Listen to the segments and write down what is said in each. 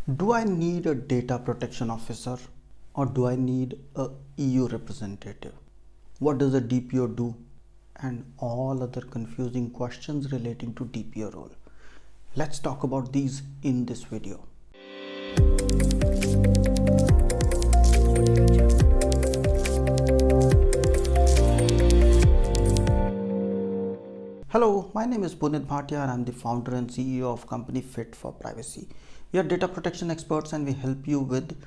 Do I need a data protection officer or do I need a EU representative? What does a DPO do? And all other confusing questions relating to DPO role. Let's talk about these in this video. Hello, my name is Punit Bhatia and I'm the founder and CEO of company Fit for Privacy. We are data protection experts and we help you with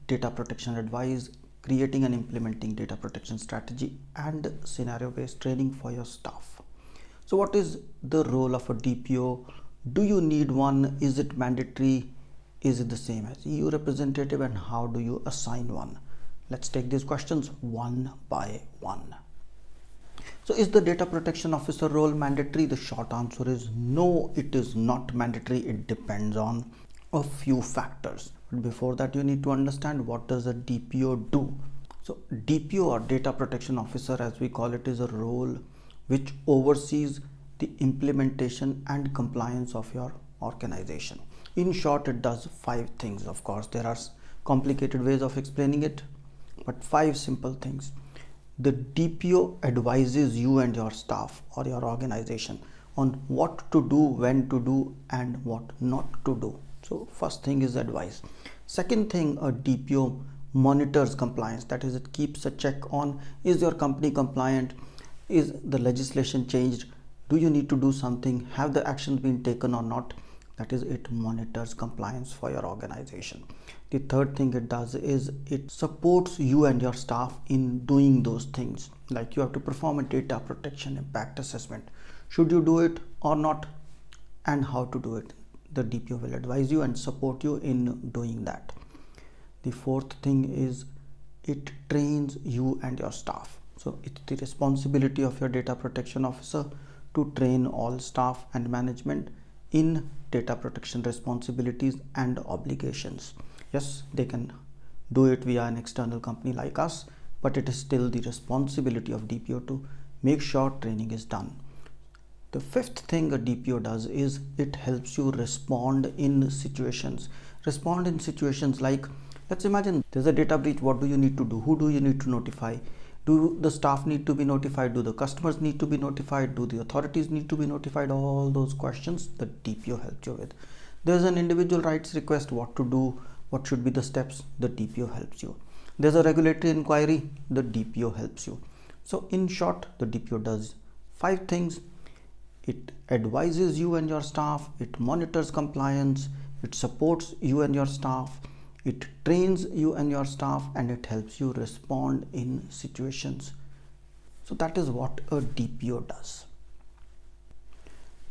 data protection advice, creating and implementing data protection strategy and scenario-based training for your staff. So what is the role of a DPO? Do you need one? Is it mandatory? Is it the same as EU representative, and how do you assign one? Let's take these questions one by one. So is the data protection officer role mandatory? The short answer is no, it is not mandatory. It depends on a few factors. But before that, you need to understand what does a DPO do. So DPO, or data protection officer as we call it, is a role which oversees the implementation and compliance of your organization. In short, it does 5 things. Of course, there are complicated ways of explaining it, but 5 simple things. The DPO advises you and your staff or your organization on what to do, when to do, and what not to do. So first thing is advice. Second thing, a DPO monitors compliance. That is, it keeps a check on, is your company compliant? Is the legislation changed? Do you need to do something? Have the actions been taken or not? That is, it monitors compliance for your organization. The third thing it does is it supports you and your staff in doing those things. Like, you have to perform a data protection impact assessment. Should you do it or not, and how to do it? The DPO will advise you and support you in doing that. The fourth thing is it trains you and your staff. So it's the responsibility of your data protection officer to train all staff and management in data protection responsibilities and obligations. Yes, they can do it via an external company like us, but it is still the responsibility of DPO to make sure training is done. The fifth thing a DPO does is it helps you respond in situations. Respond in situations like, let's imagine there's a data breach. What do you need to do? Who do you need to notify? Do the staff need to be notified? Do the customers need to be notified? Do the authorities need to be notified? All those questions the DPO helps you with. There's an individual rights request. What to do? What should be the steps? The DPO helps you. There's a regulatory inquiry. The DPO helps you. So in short, the DPO does 5 things. It advises you and your staff. It monitors compliance. It supports you and your staff. It trains you and your staff, and it helps you respond in situations. So that is what a DPO does.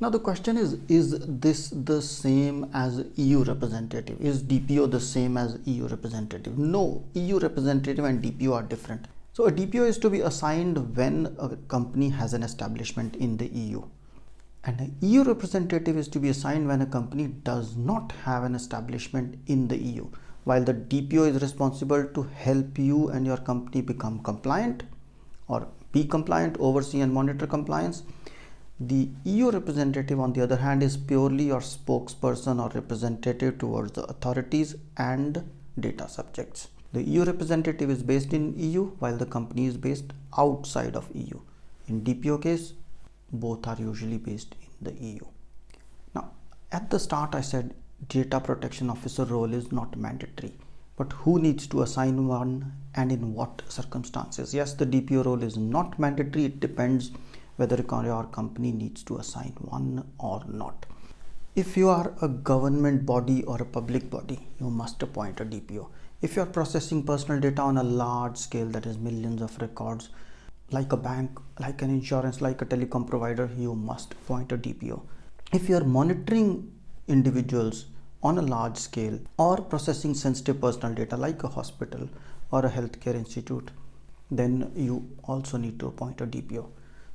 Now the question is this the same as EU representative? Is DPO the same as EU representative? No, EU representative and DPO are different. So a DPO is to be assigned when a company has an establishment in the EU. And an EU representative is to be assigned when a company does not have an establishment in the EU. While the DPO is responsible to help you and your company become compliant or be compliant, oversee and monitor compliance, the EU representative, on the other hand, is purely your spokesperson or representative towards the authorities and data subjects. The EU representative is based in EU while the company is based outside of EU. In DPO case, both are usually based in the EU. Now, at the start I said data protection officer role is not mandatory, but who needs to assign one and in what circumstances? Yes, the DPO role is not mandatory. It depends whether your company needs to assign one or not. If you are a government body or a public body, you must appoint a DPO. If you are processing personal data on a large scale, that is millions of records, like a bank, like an insurance, like a telecom provider, you must appoint a DPO. If you are monitoring individuals on a large scale or processing sensitive personal data like a hospital or a healthcare institute, then you also need to appoint a DPO.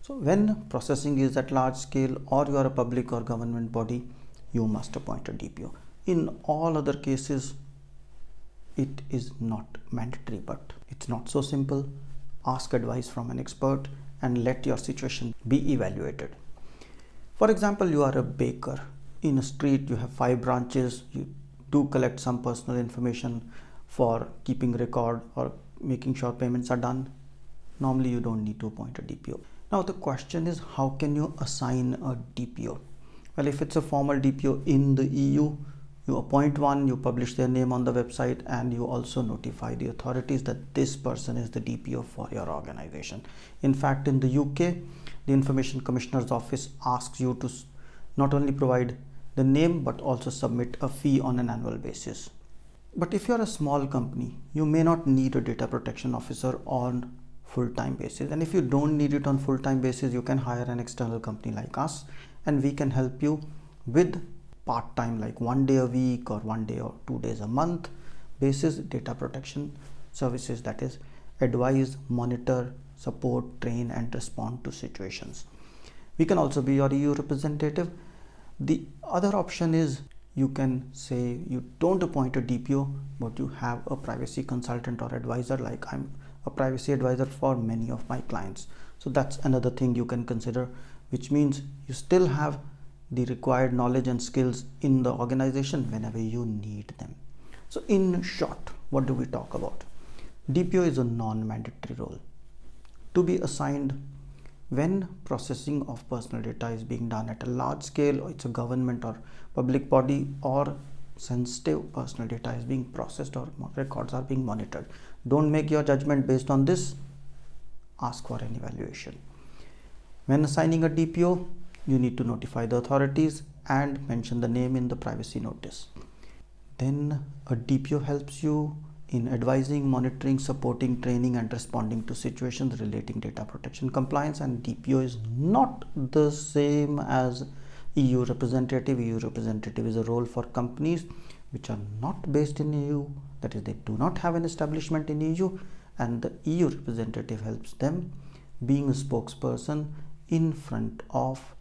So when processing is at large scale or you are a public or government body, you must appoint a DPO. In all other cases, it is not mandatory, but it's not so simple. Ask advice from an expert and let your situation be evaluated. For example, you are a baker. In a street, you have 5 branches. You do collect some personal information for keeping record or making sure payments are done, normally you don't need to appoint a DPO. Now the question is, how can you assign a DPO? Well, if it's a formal DPO in the EU, you appoint one, you publish their name on the website, and you also notify the authorities that this person is the DPO for your organization. In fact, in the UK, the Information Commissioner's Office asks you to not only provide the name but also submit a fee on an annual basis. But if you're a small company, you may not need a data protection officer on full-time basis, and if you don't need it on full-time basis, you can hire an external company like us, and we can help you with part-time, like 1 day a week or 1 day or 2 days a month basis data protection services, that is advise, monitor, support, train and respond to situations. We can also be your EU representative. The other option is, you can say you don't appoint a DPO, but you have a privacy consultant or advisor, like I'm a privacy advisor for many of my clients. So that's another thing you can consider, which means you still have the required knowledge and skills in the organization whenever you need them. So in short, what do we talk about? DPO is a non-mandatory role to be assigned when processing of personal data is being done at a large scale, or it's a government or public body, or sensitive personal data is being processed or records are being monitored. Don't make your judgment based on this. Ask for an evaluation. When assigning a DPO, you need to notify the authorities and mention the name in the privacy notice. Then a DPO helps you in advising, monitoring, supporting, training and responding to situations relating data protection compliance. And DPO is not the same as EU representative. EU representative is a role for companies which are not based in EU, that is, they do not have an establishment in EU, and the EU representative helps them being a spokesperson in front of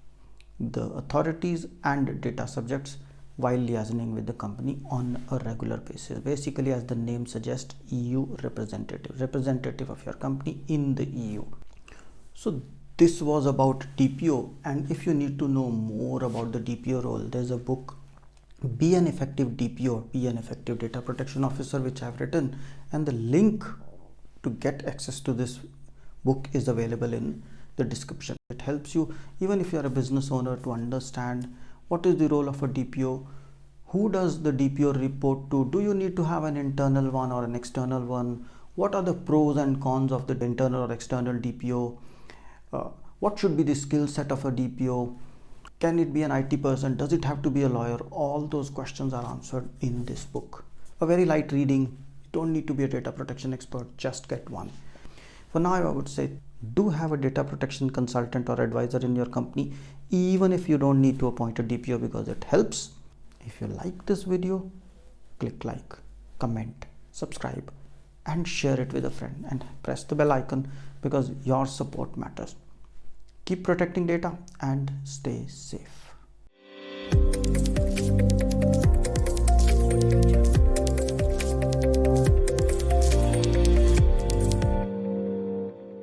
the authorities and data subjects while liaising with the company on a regular basis. Basically, as the name suggests, EU representative of your company in the EU. So this was about DPO, and if you need to know more about the DPO role, there's a book, Be an Effective DPO, Be an Effective Data Protection Officer, which I've written, and the link to get access to this book is available in the description. It helps you, even if you're a business owner, to understand what is the role of a DPO, who does the DPO report to, do you need to have an internal one or an external one, what are the pros and cons of the internal or external DPO, what should be the skill set of a DPO, can it be an IT person, does it have to be a lawyer? All those questions are answered in this book. A very light reading, you don't need to be a data protection expert, just get one. For now, I would say do have a data protection consultant or advisor in your company, even if you don't need to appoint a DPO, because it helps. If you like this video, click like, comment, subscribe and share it with a friend, and press the bell icon because your support matters. Keep protecting data and stay safe.